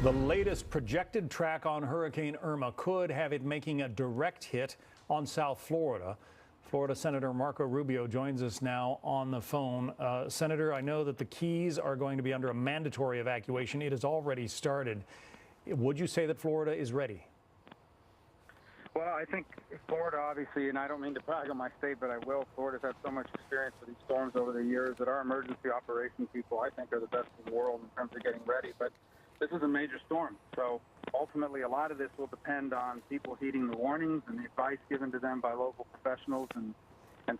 The latest projected track on Hurricane Irma could have it making a direct hit on South Florida. Florida Senator Marco Rubio joins us now on the phone. Senator, I know that the Keys are going to be under a mandatory evacuation. It has already started. Would you say that Florida is ready? Well, I think Florida, obviously, and I don't mean to brag on my state, but I will. Florida's had so much experience with these storms over the years that our emergency operations people, I think, are the best in the world in terms of getting ready. But this is a major storm, so ultimately a lot of this will depend on people heeding the warnings and the advice given to them by local professionals, and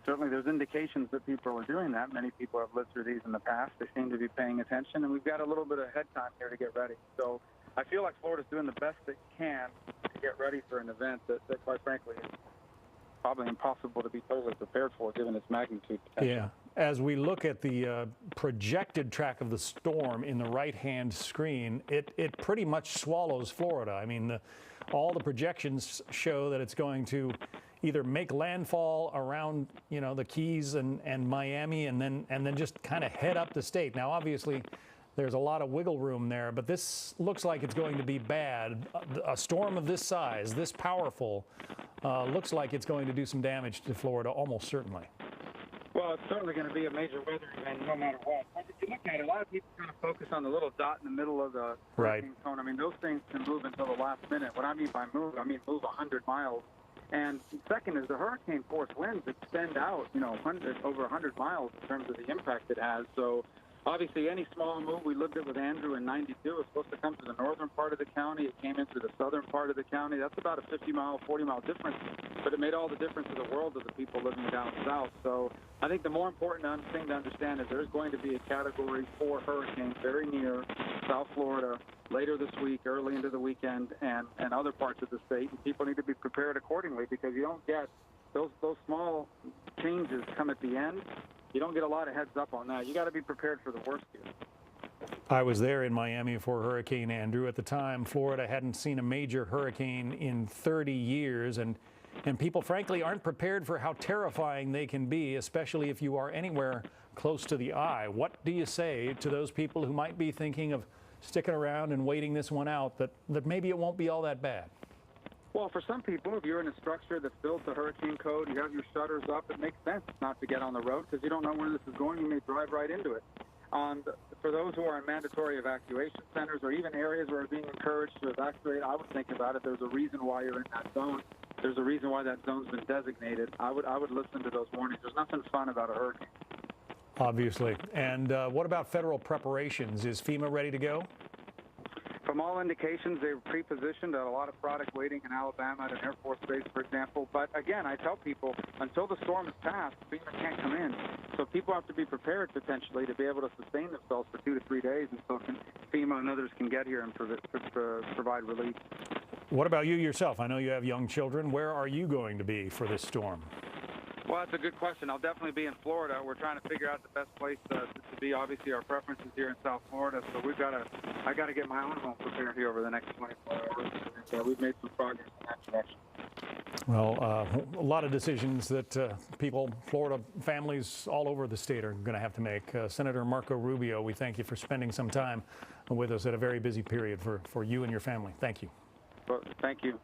certainly there's indications that people are doing that. Many people have lived through these in the past. They seem to be paying attention, and we've got a little bit of head time here to get ready. So I feel like Florida's doing the best it can to get ready for an event that quite frankly, is probably impossible to be totally prepared for given its magnitude potential. Yeah. As we look at the projected track of the storm in the right-hand screen, it pretty much swallows Florida. I mean, all the projections show that it's going to either make landfall around, the Keys and Miami, and then just kind of head up the state. Now, obviously, there's a lot of wiggle room there, but this looks like it's going to be bad. A storm of this size, this powerful, looks like it's going to do some damage to Florida, almost certainly. Well, it's certainly going to be a major weather event no matter what. But if you look at it, a lot of people kind of focus on the little dot in the middle of the hurricane cone. I mean, those things can move until the last minute. What I mean by move, I mean move 100 miles. And second is the hurricane force winds extend out, over 100 miles in terms of the impact it has. So obviously, any small move, we lived it with Andrew in '92. It was supposed to come to the northern part of the county. It came into the southern part of the county. That's about a 50-mile, 40-mile difference, but it made all the difference in the world to the people living down south. So I think the more important thing to understand is there's going to be a Category 4 hurricane very near South Florida later this week, early into the weekend, and other parts of the state. And people need to be prepared accordingly because you don't get those small changes come at the end. You don't get a lot of heads up on that. You got to be prepared for the worst here. I was there in Miami for Hurricane Andrew. At the time, Florida hadn't seen a major hurricane in 30 years, and people, frankly, aren't prepared for how terrifying they can be, especially if you are anywhere close to the eye. What do you say to those people who might be thinking of sticking around and waiting this one out, that maybe it won't be all that bad? Well, for some people, if you're in a structure that's built to hurricane code, you have your shutters up, it makes sense not to get on the road because you don't know where this is going. You may drive right into it. For those who are in mandatory evacuation centers or even areas where are being encouraged to evacuate, I would think about it. There's a reason why you're in that zone. There's a reason why that zone's been designated. I would listen to those warnings. There's nothing fun about a hurricane. Obviously. And what about federal preparations? Is FEMA ready to go? From all indications, they were pre-positioned at a lot of product waiting in Alabama at an Air Force base, for example. But again, I tell people, until the storm is passed, FEMA can't come in. So people have to be prepared potentially to be able to sustain themselves for 2 to 3 days until FEMA and others can get here and provide relief. What about you yourself? I know you have young children. Where are you going to be for this storm? Well, that's a good question. I'll definitely be in Florida. We're trying to figure out the best place to be. Obviously, our preference is here in South Florida, so I got to get my own home prepared here over the next 24 hours. And we've made some progress in that direction. Well, a lot of decisions that Florida families all over the state are going to have to make. Senator Marco Rubio, we thank you for spending some time with us at a very busy period for you and your family. Thank you. Well, thank you.